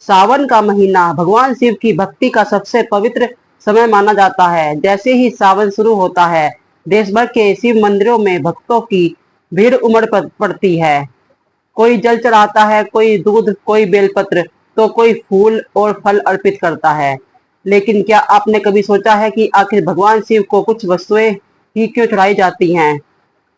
सावन का महीना भगवान शिव की भक्ति का सबसे पवित्र समय माना जाता है। जैसे ही सावन शुरू होता है, देश भर के शिव मंदिरों में भक्तों की भीड़ उमड़ पड़ती है। कोई जल चढ़ाता है, कोई दूध, कोई बेलपत्र, तो कोई फूल और फल अर्पित करता है। लेकिन क्या आपने कभी सोचा है कि आखिर भगवान शिव को कुछ वस्तुएं ही क्यों चढ़ाई जाती हैं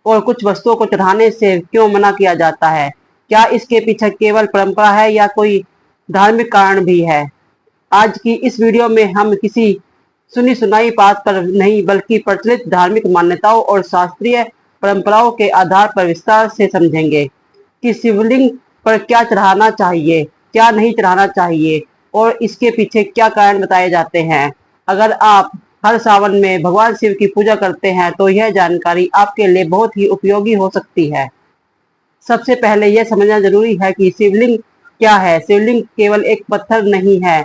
और कुछ वस्तुओं को चढ़ाने से क्यों मना किया जाता है? क्या इसके पीछे केवल परंपरा है या कोई धार्मिक कारण भी है? आज की इस वीडियो में हम किसी सुनी सुनाई बात पर नहीं बल्कि प्रचलित धार्मिक मान्यताओं और शास्त्रीय परंपराओं के आधार पर विस्तार से समझेंगे कि शिवलिंग पर क्या चढ़ाना चाहिए, क्या नहीं चढ़ाना चाहिए और इसके पीछे क्या कारण बताए जाते हैं। अगर आप हर सावन में भगवान शिव की पूजा करते हैं तो यह जानकारी आपके लिए बहुत ही उपयोगी हो सकती है। सबसे पहले यह समझना जरूरी है कि शिवलिंग क्या है। शिवलिंग केवल एक पत्थर नहीं है।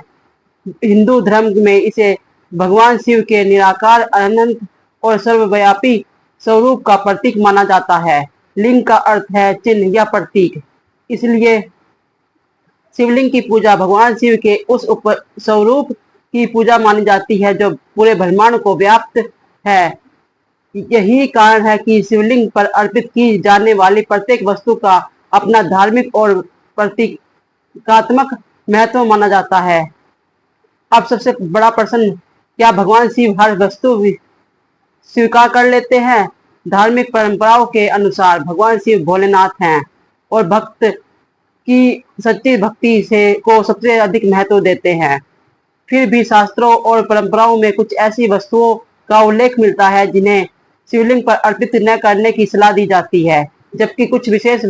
हिंदू धर्म में इसे भगवान शिव के निराकार, अनंत और सर्वव्यापी स्वरूप का प्रतीक माना जाता है। लिंग का अर्थ है चिन्ह या प्रतीक, इसलिए शिवलिंग की पूजा भगवान शिव के उस स्वरूप की पूजा मानी जाती है जो पूरे ब्रह्मांड को व्याप्त है। यही कारण है कि शिवलिंग पर अर्पित की जाने वाली प्रत्येक वस्तु का अपना धार्मिक और प्रतीकात्मक महत्व माना जाता है। अब सबसे बड़ा प्रश्न, क्या भगवान शिव हर वस्तु स्वीकार कर लेते हैं? धार्मिक परंपराओं के अनुसार भगवान शिव भोलेनाथ हैं और भक्त की सच्ची भक्ति से को सबसे अधिक महत्व देते हैं। फिर भी शास्त्रों और परंपराओं में कुछ ऐसी वस्तुओं का उल्लेख मिलता है जिन्हें शिवलिंग पर अर्पित न करने की सलाह दी जाती है, जबकि कुछ विशेष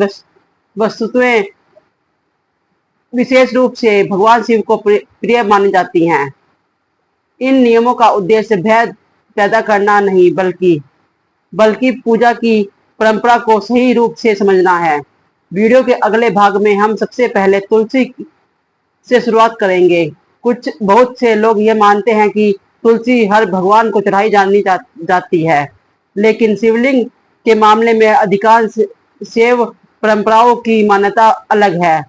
वस्तुएं विशेष रूप से भगवान शिव को प्रिय मानी जाती हैं। इन नियमों का उद्देश्य भेद पैदा करना नहीं बल्कि पूजा की परंपरा को सही रूप से समझना है। वीडियो के अगले भाग में हम सबसे पहले तुलसी से शुरुआत करेंगे। बहुत से लोग ये मानते हैं कि तुलसी हर भगवान को चढ़ाई जाती है, लेकिन शिवलिंग के मामले में अधिकांश शैव परंपराओं की मान्यता अलग है।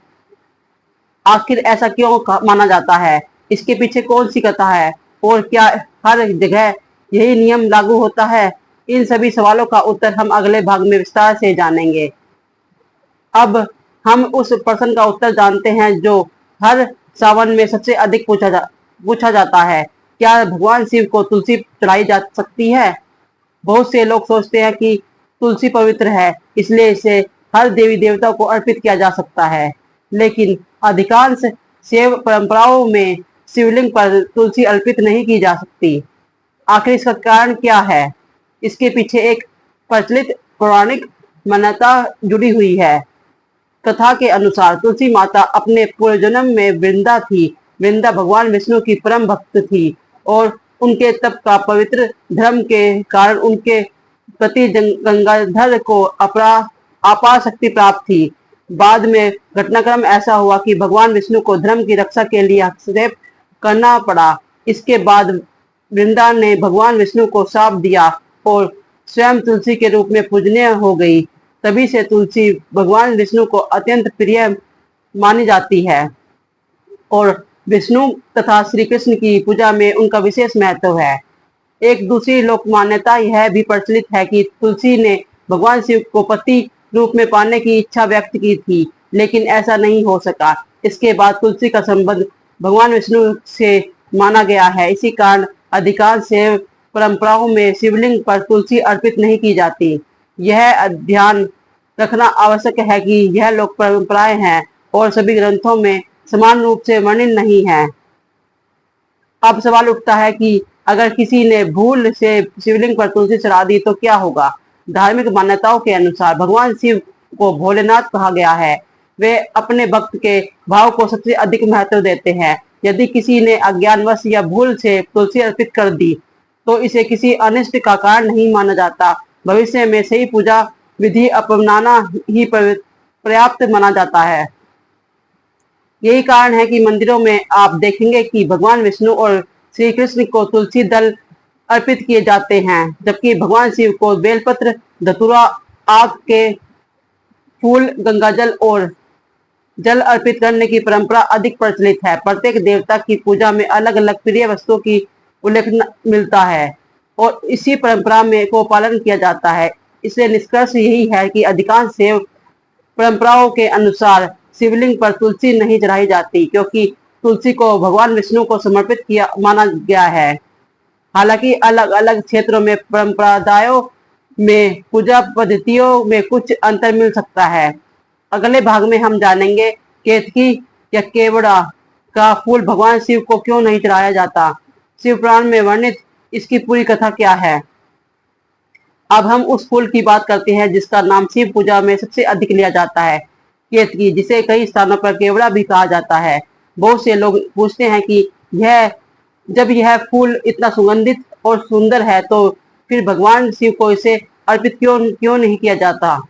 आखिर ऐसा क्यों माना जाता है? इसके पीछे कौन सी कथा है और क्या हर जगह यही नियम लागू होता है? इन सभी सवालों का उत्तर हम अगले भाग में विस्तार से जानेंगे। अब हम उस प्रश्न का उत्तर जानते हैं जो हर सावन में सबसे अधिक पूछा जाता है, क्या भगवान शिव को तुलसी चढ़ाई जा सकती है? बहुत से लोग सोचते हैं कि तुलसी पवित्र है, इसलिए इसे हर देवी देवता को अर्पित किया जा सकता है, लेकिन अधिकांश शैव परंपराओं में शिवलिंग पर तुलसी अर्पित नहीं की जा सकती। आखिर इसका कारण क्या है? इसके पीछे एक प्रचलित पौराणिक मान्यता जुड़ी हुई है। कथा के अनुसार तुलसी माता अपने पूर्व जन्म में वृंदा थी। वृंदा भगवान विष्णु की परम भक्त थी और उनके तप का पवित्र धर्म के कारण उनके प्रति गंगाधर को अपार शक्ति प्राप्त थी। बाद में घटनाक्रम ऐसा हुआ कि भगवान विष्णु को धर्म की रक्षा के लिए हस्तक्षेप करना पड़ा। इसके बाद वृंदा ने भगवान विष्णु को शाप दिया और स्वयं तुलसी के रूप में पूजनीय हो गई। तभी से तुलसी भगवान विष्णु को अत्यंत प्रिय मानी जाती है और विष्णु तथा श्री कृष्ण की पूजा में उनका विशेष महत्व है। एक दूसरी लोक मान्यता यह भी प्रचलित है कि तुलसी ने भगवान शिव को पति रूप में पाने की इच्छा व्यक्त की थी, लेकिन ऐसा नहीं हो सका। इसके बाद तुलसी का संबंध भगवान विष्णु से माना गया है। इसी कारण अधिकांश शैव परंपराओं में शिवलिंग पर तुलसी अर्पित नहीं की जाती। यह ध्यान रखना आवश्यक है कि यह लोक परंपराएं हैं और सभी ग्रंथों में समान रूप से वर्णित नहीं है। अब सवाल उठता है कि अगर किसी ने भूल से शिवलिंग पर तुलसी चढ़ा दी तो क्या होगा? धार्मिक मान्यताओं के अनुसार भगवान शिव को भोलेनाथ कहा गया है। वे अपने भक्त के भाव को सबसे अधिक महत्व देते हैं। यदि किसी ने अज्ञानवश या भूल से तुलसी अर्पित कर दी तो इसे किसी अनिष्ट का कारण नहीं माना जाता। भविष्य में सही पूजा विधि अपनाना ही पर्याप्त माना जाता है। यही कारण है कि मंदिरों में आप देखेंगे कि भगवान विष्णु और श्री कृष्ण को तुलसी दल अर्पित किए जाते हैं, जबकि भगवान शिव को बेलपत्र, धतूरा, आक के फूल, गंगाजल और जल अर्पित करने की परंपरा अधिक प्रचलित है। प्रत्येक देवता की पूजा में अलग अलग प्रिय वस्तुओं की उल्लेख मिलता है और इसी परंपरा में को पालन किया जाता है। इससे निष्कर्ष यही है कि अधिकांश शैव परंपराओं के अनुसार शिवलिंग पर तुलसी नहीं चढ़ाई जाती, क्योंकि तुलसी को भगवान विष्णु को समर्पित किया माना गया है। हालांकि अलग अलग क्षेत्रों में परंपराओं में पूजा पद्धतियों में कुछ अंतर मिल सकता है। अगले भाग में हम जानेंगे केतकी या केवड़ा का फूल भगवान शिव को क्यों नहीं चढ़ाया जाता, शिव पुराण में वर्णित इसकी पूरी कथा क्या है। अब हम उस फूल की बात करते हैं जिसका नाम शिव पूजा में सबसे अधिक लिया जाता है, केतकी, जिसे कई स्थानों पर केवड़ा भी कहा जाता है। बहुत से लोग पूछते हैं कि यह फूल इतना सुगंधित और सुंदर है तो फिर भगवान शिव को इसे अर्पित क्यों क्यों नहीं किया जाता।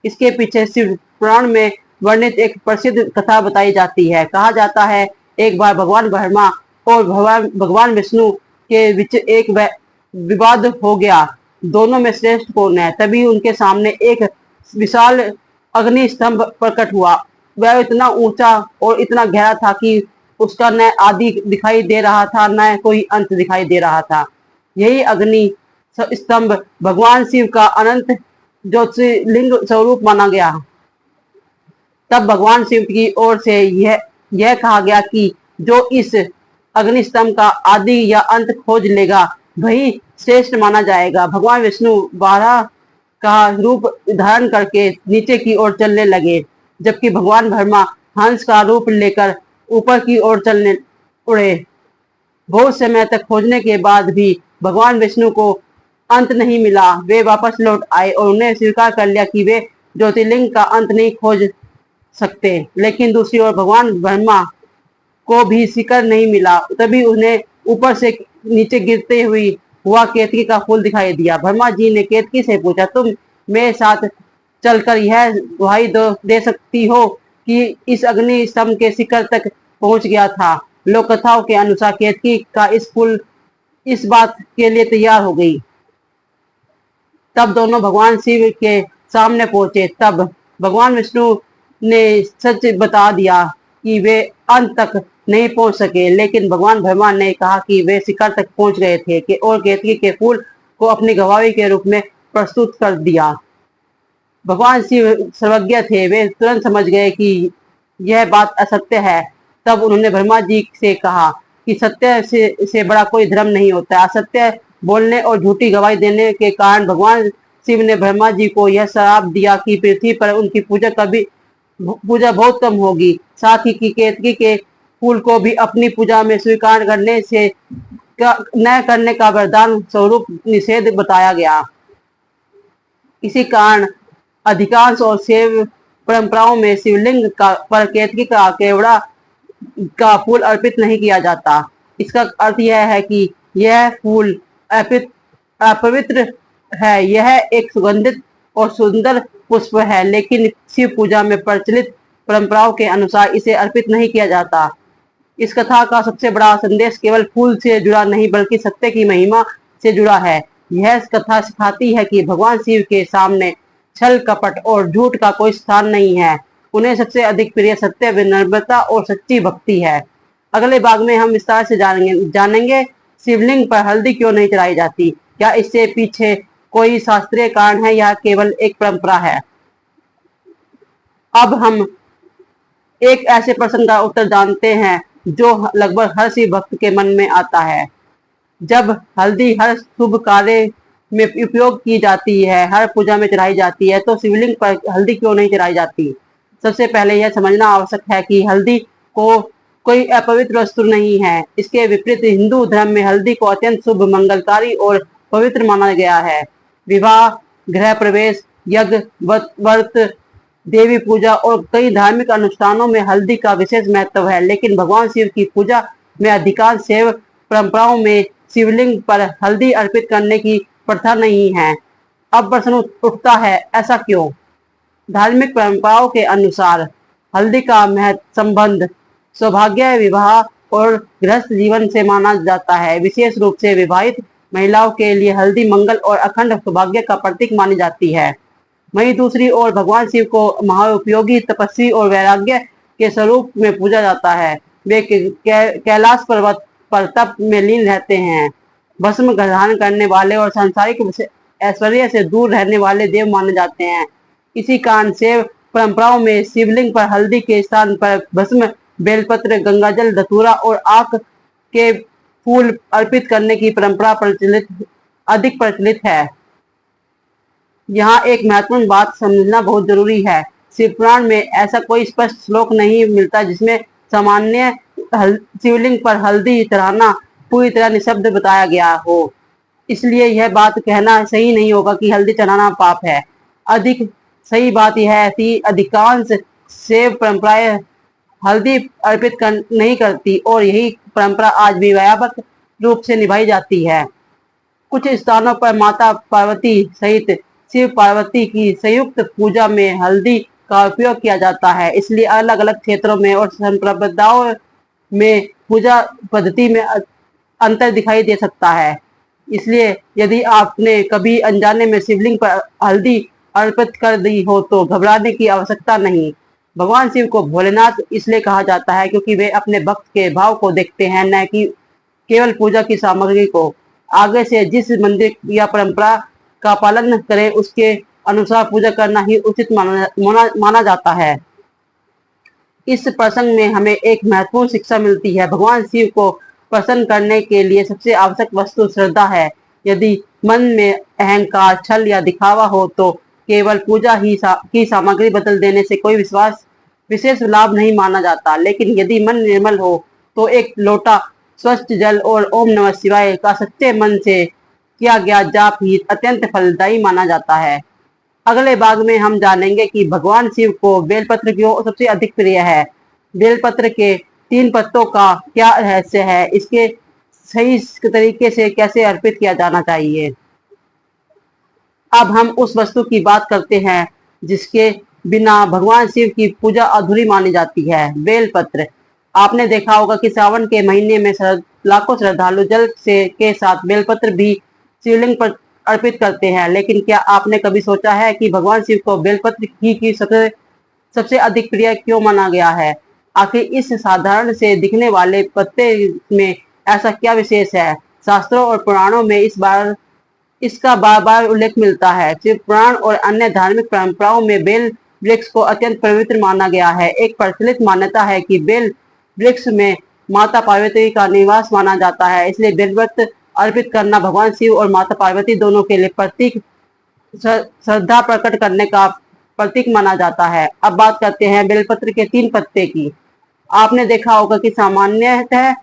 इसके पीछे शिव पुराण में वर्णित एक प्रसिद्ध कथा बताई जाती है। कहा जाता है एक बार भगवान ब्रह्मा और भगवान विष्णु के बीच एक विवाद हो गया, दोनों में श्रेष्ठ कौन है। तभी उनके सामने एक विशाल अग्नि स्तंभ प्रकट हुआ। वह इतना ऊंचा और इतना गहरा था कि उसका न आदि दिखाई दे रहा था न कोई अंत दिखाई दे रहा था। यही अग्नि स्तंभ भगवान शिव का अनंत ज्योतिर्लिंग स्वरूप माना गया। तब भगवान शिव की ओर से यह कहा गया कि जो इस अग्नि स्तंभ का आदि या अंत खोज लेगा वही श्रेष्ठ माना जाएगा। भगवान विष्णु बारह का रूप धारण करके नीचे की ओर चलने लगे, जबकि भगवान ब्रह्मा हंस का रूप लेकर ऊपर की ओर चलने उड़े। बहुत समय तक खोजने के बाद भी भगवान विष्णु को अंत नहीं मिला। वे वापस लौट आए और उन्हें स्वीकार कर लिया कि वे ज्योतिर्लिंग का अंत नहीं खोज सकते। लेकिन दूसरी ओर भगवान ब्रह्मा को भी शिखर नहीं मिला। तभी उन्हें ऊपर से नीचे गिरते हुआ केतकी का फूल दिखाई दिया। ब्रह्मा जी ने केतकी से पूछा, तुम मेरे साथ चलकर यह गुहाई दे सकती हो कि इस अग्नि स्तंभ के शिखर तक पहुंच गया था। लोक कथाओं के अनुसार केतकी का इस फूल इस बात के लिए तैयार हो गई। तब दोनों भगवान शिव के सामने पहुंचे। तब भगवान विष्णु ने सच बता दिया कि वे अंत तक नहीं पहुंच सके, लेकिन भगवान ब्रह्मा ने कहा कि वे शिखर तक पहुंच गए थे और केतकी के फूल को अपनी गवाही के रूप में प्रस्तुत कर दिया। भगवान शिव सर्वज्ञ थे, वे तुरंत समझ गए कि यह बात असत्य है। तब उन्होंने ब्रह्मा जी से कहा कि सत्य से बड़ा कोई धर्म नहीं होता। असत्य बोलने और झूठी गवाही देने के कारण भगवान शिव ने ब्रह्मा जी को यह श्राप दिया कि पृथ्वी पर उनकी पूजा बहुत कम होगी। साथ ही कि केतकी के फूल को भी अपनी पूजा में स्वीकार करने से न करने का वरदान स्वरूप निषेध बताया गया। इसी कारण अधिकांश और शैव परंपराओं में शिवलिंग पर केतकी का केवड़ा का फूल अर्पित नहीं किया जाता। इसका अर्थ यह है कि यह फूल अपवित्र है। यह एक सुगंधित और सुंदर पुष्प है, लेकिन शिव पूजा में प्रचलित परंपराओं के अनुसार इसे अर्पित नहीं किया जाता। इस कथा का सबसे बड़ा संदेश केवल फूल से जुड़ा नहीं बल्कि सत्य की महिमा से जुड़ा है। यह कथा सिखाती है कि भगवान शिव के सामने छल कपट और झूठ का कोई स्थान नहीं है। उन्हें सबसे अधिक प्रिय सत्य, विनम्रता और सच्ची भक्ति है। अगले भाग में हम विस्तार से जानेंगे शिवलिंग पर हल्दी क्यों नहीं चढ़ाई जाती, क्या इससे पीछे कोई शास्त्रीय कारण है या केवल एक परंपरा है। अब हम एक ऐसे प्रश्न का उत्तर जानते हैं जो लगभग हर शिव भक्त के मन में आता है। जब हल्दी हर शुभ कार्य में उपयोग की जाती है, हर पूजा में चढ़ाई जाती है, तो शिवलिंग पर हल्दी क्यों नहीं चढ़ाई जाती। सबसे पहले यह समझना आवश्यक है कि हल्दी को कोई अपवित्र वस्तु नहीं है। इसके विपरीत हिंदू धर्म में हल्दी को अत्यंत शुभ, मंगलकारी और पवित्र माना गया है। विवाह, गृह प्रवेश, यज्ञ, व्रत, देवी पूजा और कई धार्मिक अनुष्ठानों में हल्दी का विशेष महत्व है। लेकिन भगवान शिव की पूजा में अधिकांश शैव परंपराओं में शिवलिंग पर हल्दी अर्पित करने की प्रथा नहीं है। अब प्रश्न उठता है, ऐसा क्यों। धार्मिक परंपराओं के अनुसार हल्दी का संबंध सौभाग्य, विवाह और गृहस्थ जीवन से माना जाता है। विशेष रूप से विवाहित महिलाओं के लिए हल्दी मंगल और अखंड सौभाग्य का प्रतीक मानी जाती है। वहीं दूसरी ओर भगवान शिव को महाउपयोगी, तपस्वी और वैराग्य के स्वरूप में पूजा जाता है। वे कैलाश पर्वत पर तप में लीन रहते हैं। भस्म धारण करने वाले और सांसारिक ऐश्वर्य से दूर रहने वाले देव माने जाते हैं। इसी कारण से परंपराओं में शिवलिंग पर हल्दी के स्थान पर भस्म, बेलपत्र, गंगाजल, धतूरा और आक के फूल अर्पित करने की परंपरा अधिक प्रचलित है। यहाँ एक महत्वपूर्ण बात समझना बहुत जरूरी है। शिव पुराण में ऐसा कोई स्पष्ट श्लोक नहीं मिलता जिसमें सामान्य शिवलिंग पर हल्दी चढ़ाना पूरी तरह निःशब्द बताया गया हो। इसलिए यह बात कहना सही नहीं होगा कि हल्दी चढ़ाना पाप है। अधिक सही बात यह है कि अधिकांश शैव परंपराएं हल्दी अर्पित नहीं करती और यही परंपरा आज भी व्यापक रूप से निभाई जाती है। कुछ स्थानों पर माता पार्वती सहित शिव पार्वती की संयुक्त पूजा में हल्दी का उपयोग किया जाता है। इसलिए अलग अलग क्षेत्रों में और संप्रदायों में पूजा पद्धति में अंतर दिखाई दे सकता है। इसलिए यदि आपने कभी अनजाने में शिवलिंग पर हल्दी अर्पित कर दी हो तो घबराने की आवश्यकता नहीं। भगवान शिव को भोलेनाथ इसलिए कहा जाता है क्योंकि वे अपने भक्त के भाव को देखते हैं, न कि केवल पूजा की सामग्री को। आगे से जिस मंदिर या परंपरा का पालन करें उसके अनुसार पूजा करना ही उचित माना जाता है। इस प्रसंग में हमें एक महत्वपूर्ण शिक्षा मिलती है। भगवान शिव को प्रसन्न करने के लिए सबसे आवश्यक वस्तु श्रद्धा है। यदि मन में अहंकार, छल या दिखावा हो तो केवल पूजा की सामग्री बदल देने से कोई विशेष लाभ नहीं माना जाता। लेकिन यदि मन निर्मल हो तो एक लोटा स्वच्छ जल और ओम नमः शिवाय का सच्चे मन से किया गया जाप ही अत्यंत फलदायी माना जाता है। अगले भाग में हम जानेंगे कि भगवान शिव को बेलपत्र क्यों सबसे अधिक प्रिय है, बेलपत्र के 3 पत्तों का क्या रहस्य है, इसके सही तरीके से कैसे अर्पित किया जाना चाहिए। अब हम उस वस्तु की बात करते हैं जिसके बिना भगवान शिव की पूजा अधूरी मानी जाती है, बेलपत्र। आपने देखा होगा कि सावन के महीने में लाखों श्रद्धालु जल के साथ बेलपत्र भी शिवलिंग पर अर्पित करते हैं। लेकिन क्या आपने कभी सोचा है कि भगवान शिव को बेलपत्र की सबसे अधिक प्रिय क्यों माना गया है? आखिर इस साधारण से दिखने वाले पत्ते में ऐसा क्या विशेष है? शास्त्रों और पुराणों में इसका बार बार उल्लेख मिलता है। शिव पुराण और अन्य धार्मिक परंपराओं में बेल वृक्ष को अत्यंत पवित्र माना गया है। एक प्रचलित मान्यता है कि बेल वृक्ष में माता पार्वती का निवास माना जाता है, इसलिए बेलपत्र अर्पित करना भगवान शिव और माता पार्वती दोनों के लिए प्रतीक श्रद्धा प्रकट करने का प्रतीक माना जाता है। अब बात करते हैं बेलपत्र के 3 पत्ते की। आपने देखा होगा कि सामान्यतः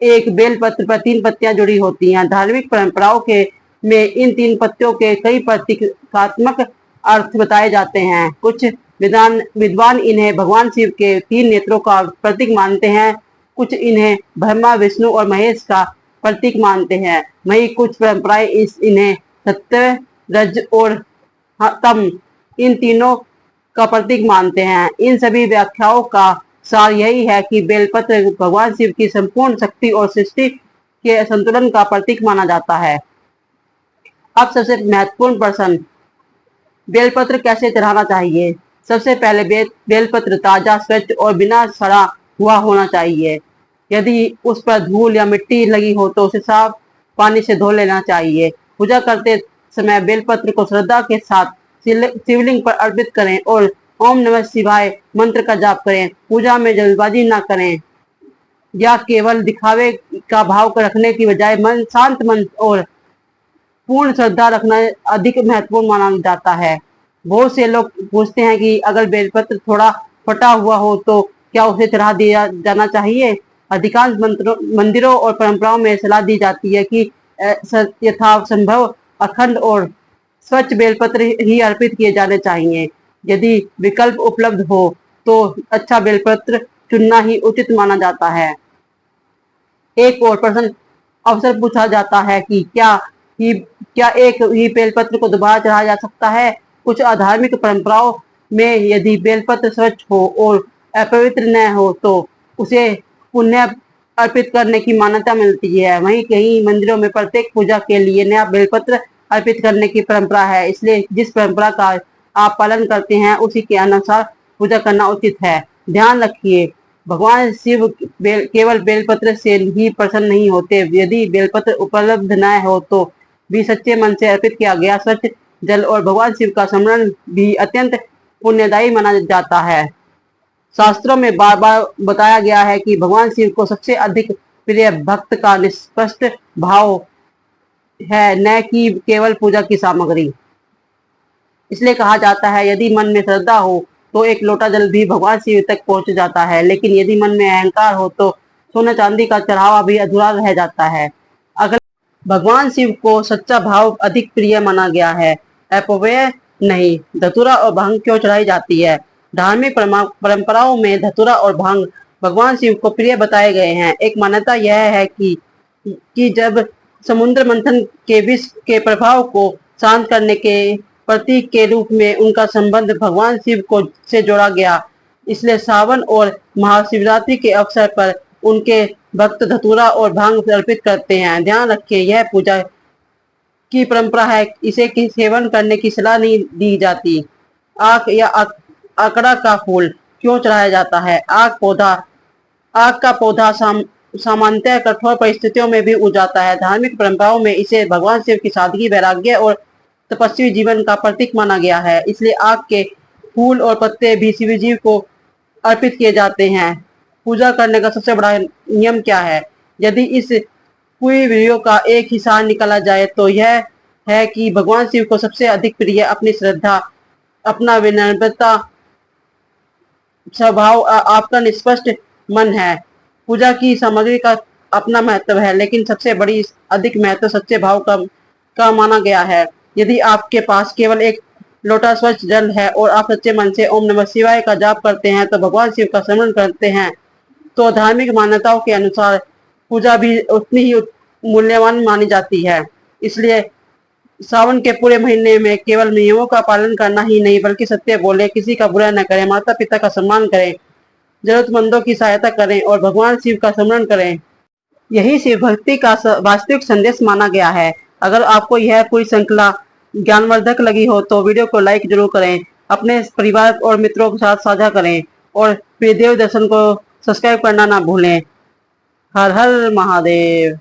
एक बेलपत्र पर 3 पत्तियां जुड़ी होती हैं। धार्मिक परंपराओं के में इन 3 पत्तियों के कई प्रतीकात्मक अर्थ बताए जाते हैं। कुछ विद्वान इन्हें भगवान शिव के 3 नेत्रों का प्रतीक मानते हैं, कुछ इन्हें ब्रह्मा, विष्णु और महेश का प्रतीक मानते हैं। वहीं कुछ परंपराएं इन्हें सत्य, रज और तम इन तीनों का प्रतीक मानते हैं। इन सभी व्याख्याओं का सार यही है कि बेलपत्र भगवान शिव की संपूर्ण शक्ति और सृष्टि के संतुलन का प्रतीक माना जाता है। अब सबसे महत्वपूर्ण प्रश्न, बेलपत्र कैसे चढ़ाना चाहिए? सबसे पहले बेलपत्र ताजा, स्वच्छ और बिना सड़ा हुआ होना चाहिए। यदि उस पर धूल या मिट्टी लगी हो तो उसे साफ पानी से धो लेना चाहिए। पूजा करते समय बेलपत्र को श्रद्धा के साथ शिवलिंग पर अर्पित करें और ओम नमः शिवाय मंत्र का जाप करें। पूजा में जल्दबाजी ना करें या केवल दिखावे का भाव रखने की बजाय शांत मन और पूर्ण श्रद्धा रखना अधिक महत्वपूर्ण माना जाता है। बहुत से लोग पूछते हैं कि अगर बेलपत्र थोड़ा फटा हुआ हो तो क्या उसे चढ़ा दिया जाना चाहिए? अधिकांश मंदिरों और परंपराओं में सलाह दी जाती है कि यथासंभव अखंड और स्वच्छ बेलपत्र ही अर्पित किए जाने चाहिए। यदि विकल्प उपलब्ध हो तो अच्छा बेलपत्र चुनना ही उचित माना जाता है। एक और प्रश्न अवसर पूछा जाता है कि क्या एक ही बेलपत्र को दोबारा चढ़ाया जा सकता है? कुछ आधार्मिक परंपराओं में यदि बेलपत्र स्वच्छ हो और अपवित्र न हो तो उसे पुण्य अर्पित करने की मान्यता मिलती है। वहीं कई मंदिरों में प्रत्येक पूजा के लिए नया बेलपत्र अर्पित करने की परंपरा है। इसलिए जिस परंपरा का आप पालन करते हैं उसी के अनुसार पूजा करना उचित है। ध्यान रखिए, भगवान शिव केवल बेलपत्र से ही प्रसन्न नहीं होते। यदि बेलपत्र उपलब्ध न हो तो भी सच्चे मन से अर्पित किया गया स्वच्छ जल और भगवान शिव का स्मरण भी अत्यंत पुण्यदायी माना जाता है। शास्त्रों में बार बार बताया गया है कि भगवान शिव को सबसे अधिक प्रिय भक्त का निष्पष्ट भाव है, न कि केवल पूजा की सामग्री। इसलिए कहा जाता है, यदि मन में श्रद्धा हो तो एक लोटा जल भी भगवान शिव तक पहुंच जाता है, लेकिन यदि मन में अहंकार हो तो सोने चांदी का चढ़ावा भी अधूरा रह जाता है। अगला, भगवान शिव को सच्चा भाव अधिक प्रिय माना गया है, अपव्यय नहीं। धतूरा और भांग क्यों चढ़ाई जाती है? धार्मिक परंपराओं में धतूरा और भांग भगवान शिव को प्रिय बताए गए हैं। एक मान्यता यह है कि जब समुद्र मंथन के विष के प्रभाव को शांत करने के प्रतीक के रूप में उनका संबंध भगवान शिव को से जोड़ा गया, इसलिए सावन और महाशिवरात्रि के अवसर पर उनके भक्त धतूरा और भांग अर्पित करते हैं। ध्यान रखिए, यह पूजा की परंपरा है, इसे की सेवन करने की सलाह नहीं दी जाती। आक या आकड़ा का फूल क्यों चढ़ाया जाता है? आक का पौधा सामान्यतः कठोर परिस्थितियों में भी उग जाता है। धार्मिक परंपराओं में इसे भगवान शिव की सादगी, वैराग्य और तपस्वी जीवन का प्रतीक माना गया है, इसलिए आक के फूल और पत्ते भी शिव जी को अर्पित किए जाते हैं। पूजा करने का सबसे बड़ा नियम क्या है? यदि इस पूरी वीडियो का एक ही सार निकाला जाए तो यह है कि भगवान शिव को सबसे अधिक प्रिय अपनी श्रद्धा, अपना विनम्रता स्वभाव, आपका निष्पष्ट मन है। पूजा की सामग्री का अपना महत्व है, लेकिन सबसे बड़ी अधिक महत्व सच्चे भाव का माना गया है। यदि आपके पास केवल एक लोटा स्वच्छ जल है और आप सच्चे मन से ओम नमः शिवाय का जाप करते हैं, तो भगवान शिव का स्मरण करते हैं, तो धार्मिक मान्यताओं के अनुसार पूजा भी उतनी ही मूल्यवान मानी जाती है। इसलिए सावन के पूरे महीने में केवल नियमों का पालन करना ही नहीं, बल्कि सत्य बोले, किसी का बुरा न करें, माता पिता का सम्मान करें, जरूरतमंदों की सहायता करें और भगवान शिव का स्मरण करें। यही शिव भक्ति का वास्तविक संदेश माना गया है। अगर आपको यह पूरी श्रृंखला ज्ञानवर्धक लगी हो तो वीडियो को लाइक जरूर करें, अपने परिवार और मित्रों के साथ साझा करें और प्रिय देव दर्शन को सब्सक्राइब करना ना भूलें। हर हर महादेव।